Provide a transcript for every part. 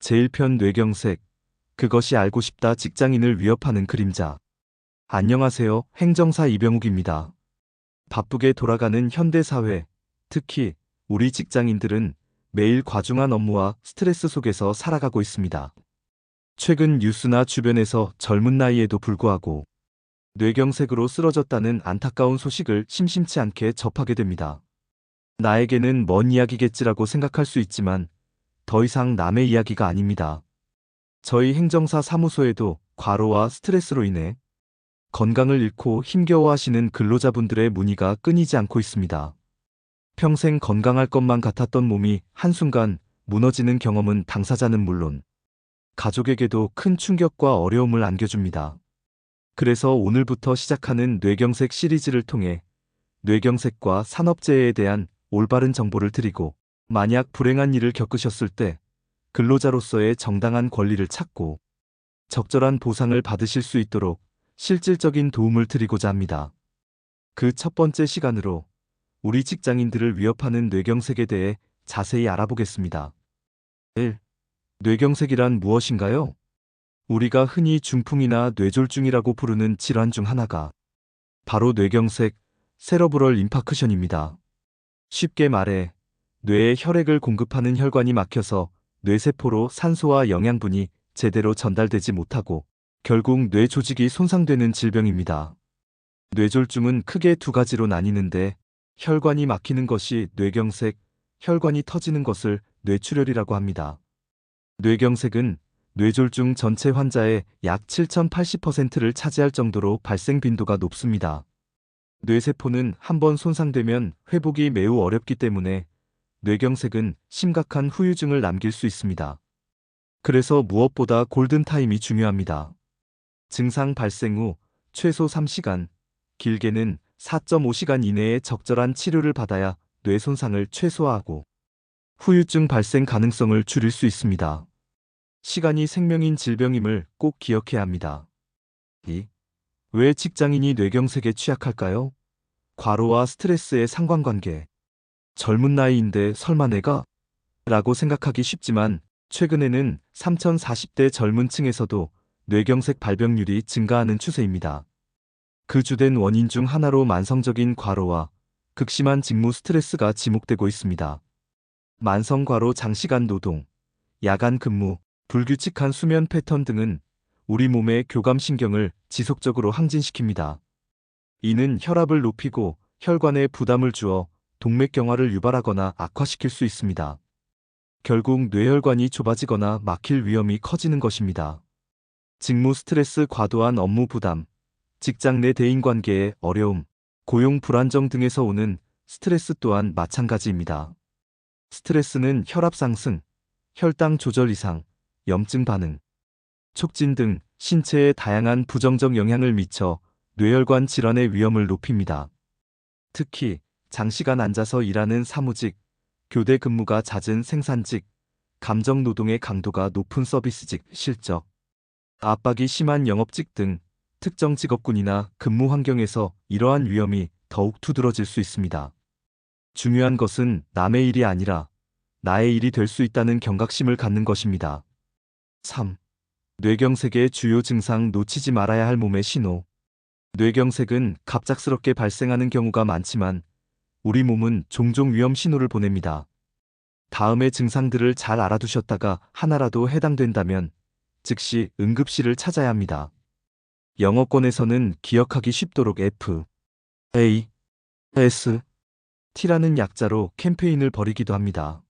제1편 뇌경색, 그것이 알고 싶다. 직장인을 위협하는 그림자. 안녕하세요. 행정사 이병욱입니다. 바쁘게 돌아가는 현대사회, 특히 우리 직장인들은 매일 과중한 업무와 스트레스 속에서 살아가고 있습니다. 최근 뉴스나 주변에서 젊은 나이에도 불구하고 뇌경색으로 쓰러졌다는 안타까운 소식을 심심치 않게 접하게 됩니다. 나에게는 먼 이야기겠지라고 생각할 수 있지만 더 이상 남의 이야기가 아닙니다. 저희 행정사 사무소에도 과로와 스트레스로 인해 건강을 잃고 힘겨워하시는 근로자분들의 문의가 끊이지 않고 있습니다. 평생 건강할 것만 같았던 몸이 한순간 무너지는 경험은 당사자는 물론 가족에게도 큰 충격과 어려움을 안겨줍니다. 그래서 오늘부터 시작하는 뇌경색 시리즈를 통해 뇌경색과 산업재해에 대한 올바른 정보를 드리고, 만약 불행한 일을 겪으셨을 때 근로자로서의 정당한 권리를 찾고 적절한 보상을 받으실 수 있도록 실질적인 도움을 드리고자 합니다. 그 첫 번째 시간으로 우리 직장인들을 위협하는 뇌경색에 대해 자세히 알아보겠습니다. 1. 뇌경색이란 무엇인가요? 우리가 흔히 중풍이나 뇌졸중이라고 부르는 질환 중 하나가 바로 뇌경색, 세러브럴 임파크션입니다. 쉽게 말해 뇌에 혈액을 공급하는 혈관이 막혀서 뇌세포로 산소와 영양분이 제대로 전달되지 못하고 결국 뇌 조직이 손상되는 질병입니다. 뇌졸중은 크게 두 가지로 나뉘는데, 혈관이 막히는 것이 뇌경색, 혈관이 터지는 것을 뇌출혈이라고 합니다. 뇌경색은 뇌졸중 전체 환자의 약 7080%를 차지할 정도로 발생 빈도가 높습니다. 뇌세포는 한번 손상되면 회복이 매우 어렵기 때문에 뇌경색은 심각한 후유증을 남길 수 있습니다. 그래서 무엇보다 골든타임이 중요합니다. 증상 발생 후 최소 3시간, 길게는 4.5시간 이내에 적절한 치료를 받아야 뇌 손상을 최소화하고 후유증 발생 가능성을 줄일 수 있습니다. 시간이 생명인 질병임을 꼭 기억해야 합니다. 2. 왜 직장인이 뇌경색에 취약할까요? 과로와 스트레스의 상관관계. 젊은 나이인데 설마 내가? 라고 생각하기 쉽지만 최근에는 3040대 젊은 층에서도 뇌경색 발병률이 증가하는 추세입니다. 그 주된 원인 중 하나로 만성적인 과로와 극심한 직무 스트레스가 지목되고 있습니다. 만성 과로, 장시간 노동, 야간 근무, 불규칙한 수면 패턴 등은 우리 몸의 교감신경을 지속적으로 항진시킵니다. 이는 혈압을 높이고 혈관에 부담을 주어 동맥경화를 유발하거나 악화시킬 수 있습니다. 결국 뇌혈관이 좁아지거나 막힐 위험이 커지는 것입니다. 직무 스트레스, 과도한 업무 부담, 직장 내 대인관계의 어려움, 고용 불안정 등에서 오는 스트레스 또한 마찬가지입니다. 스트레스는 혈압 상승, 혈당 조절 이상, 염증 반응, 촉진 등 신체에 다양한 부정적 영향을 미쳐 뇌혈관 질환의 위험을 높입니다. 특히 장시간 앉아서 일하는 사무직, 교대 근무가 잦은 생산직, 감정 노동의 강도가 높은 서비스직, 실적 압박이 심한 영업직 등 특정 직업군이나 근무 환경에서 이러한 위험이 더욱 두드러질 수 있습니다. 중요한 것은 남의 일이 아니라 나의 일이 될 수 있다는 경각심을 갖는 것입니다. 3. 뇌경색의 주요 증상, 놓치지 말아야 할 몸의 신호. 뇌경색은 갑작스럽게 발생하는 경우가 많지만 우리 몸은 종종 위험 신호를 보냅니다. 다음의 증상들을 잘 알아두셨다가 하나라도 해당된다면 즉시 응급실을 찾아야 합니다. 영어권에서는 기억하기 쉽도록 F, A, S, T라는 약자로 캠페인을 벌이기도 합니다.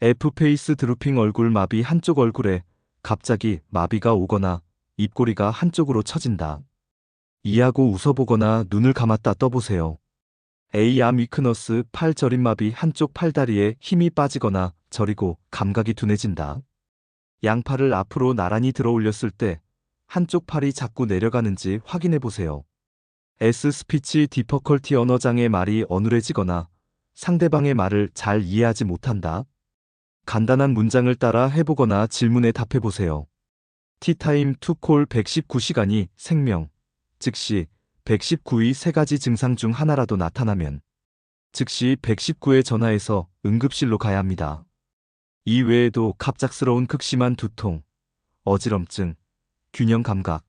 F 페이스 드루핑, 얼굴 마비, 한쪽 얼굴에 갑자기 마비가 오거나 입꼬리가 한쪽으로 처진다. 이하고 웃어보거나 눈을 감았다 떠보세요. A 암 위크너스, 팔 저림 마비, 한쪽 팔다리에 힘이 빠지거나 저리고 감각이 둔해진다. 양팔을 앞으로 나란히 들어 올렸을 때 한쪽 팔이 자꾸 내려가는지 확인해 보세요. S 스피치 디퍼컬티, 언어장애, 말이 어눌해지거나 상대방의 말을 잘 이해하지 못한다. 간단한 문장을 따라 해보거나 질문에 답해보세요. T타임 투 콜, 119시간이 생명, 즉시 119의 세 가지 증상 중 하나라도 나타나면 즉시 119에 전화해서 응급실로 가야 합니다. 이 외에도 갑작스러운 극심한 두통, 어지럼증, 균형 감각,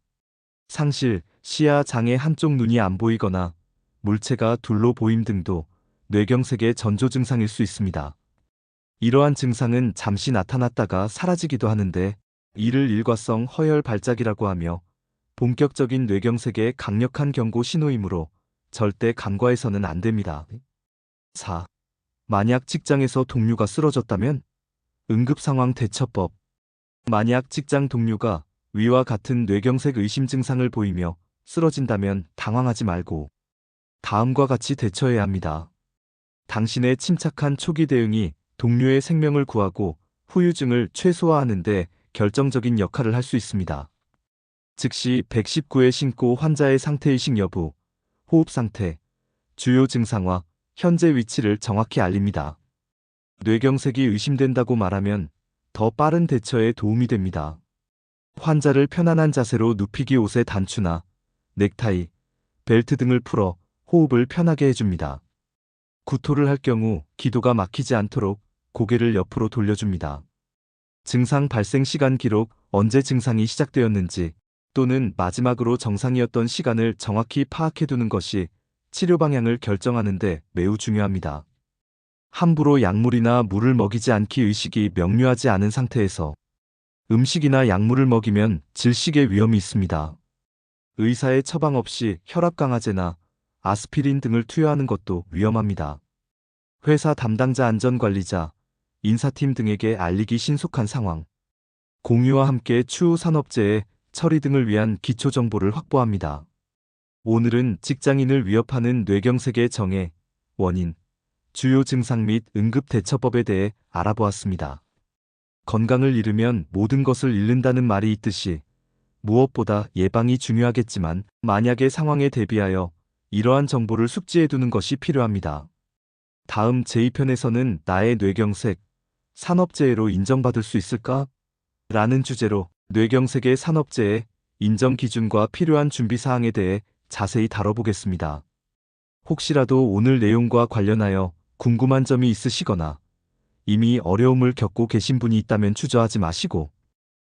상실, 시야 장애 한쪽 눈이 안 보이거나 물체가 둘로 보임 등도 뇌경색의 전조 증상일 수 있습니다. 이러한 증상은 잠시 나타났다가 사라지기도 하는데 이를 일과성 허혈 발작이라고 하며 본격적인 뇌경색의 강력한 경고 신호이므로 절대 간과해서는 안 됩니다. 4. 만약 직장에서 동료가 쓰러졌다면 응급상황 대처법. 만약 직장 동료가 위와 같은 뇌경색 의심 증상을 보이며 쓰러진다면 당황하지 말고 다음과 같이 대처해야 합니다. 당신의 침착한 초기 대응이 동료의 생명을 구하고 후유증을 최소화하는 데 결정적인 역할을 할 수 있습니다. 즉시 119에 신고 환자의 상태의식 여부, 호흡 상태, 주요 증상과 현재 위치를 정확히 알립니다. 뇌경색이 의심된다고 말하면 더 빠른 대처에 도움이 됩니다. 환자를 편안한 자세로 눕히기, 옷의 단추나 넥타이, 벨트 등을 풀어 호흡을 편하게 해줍니다. 구토를 할 경우 기도가 막히지 않도록 고개를 옆으로 돌려줍니다. 증상 발생 시간 기록, 언제 증상이 시작되었는지 또는 마지막으로 정상이었던 시간을 정확히 파악해두는 것이 치료 방향을 결정하는 데 매우 중요합니다. 함부로 약물이나 물을 먹이지 않기. 의식이 명료하지 않은 상태에서 음식이나 약물을 먹이면 질식의 위험이 있습니다. 의사의 처방 없이 혈압 강화제나 아스피린 등을 투여하는 것도 위험합니다. 회사 담당자, 안전관리자, 인사팀 등에게 알리기. 신속한 상황 공유와 함께 추후 산업재해 처리 등을 위한 기초 정보를 확보합니다. 오늘은 직장인을 위협하는 뇌경색의 정해, 원인, 주요 증상 및 응급 대처법에 대해 알아보았습니다. 건강을 잃으면 모든 것을 잃는다는 말이 있듯이 무엇보다 예방이 중요하겠지만 만약의 상황에 대비하여 이러한 정보를 숙지해두는 것이 필요합니다. 다음 제2편에서는 나의 뇌경색, 산업재해로 인정받을 수 있을까? 라는 주제로 뇌경색의 산업재해 인정 기준과 필요한 준비사항에 대해 자세히 다뤄보겠습니다. 혹시라도 오늘 내용과 관련하여 궁금한 점이 있으시거나 이미 어려움을 겪고 계신 분이 있다면 주저하지 마시고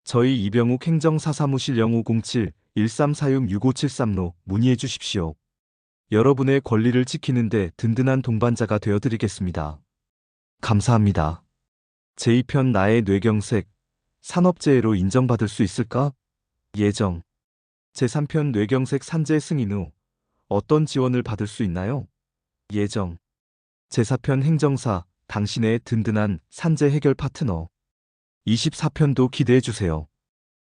저희 이병욱 행정사사무실 0507-1346-6573로 문의해 주십시오. 여러분의 권리를 지키는 데 든든한 동반자가 되어드리겠습니다. 감사합니다. 제2편 나의 뇌경색, 산업재해로 인정받을 수 있을까? 예정. 제3편 뇌경색 산재 승인 후 어떤 지원을 받을 수 있나요? 예정. 제4편 행정사, 당신의 든든한 산재 해결 파트너. 24편도 기대해 주세요.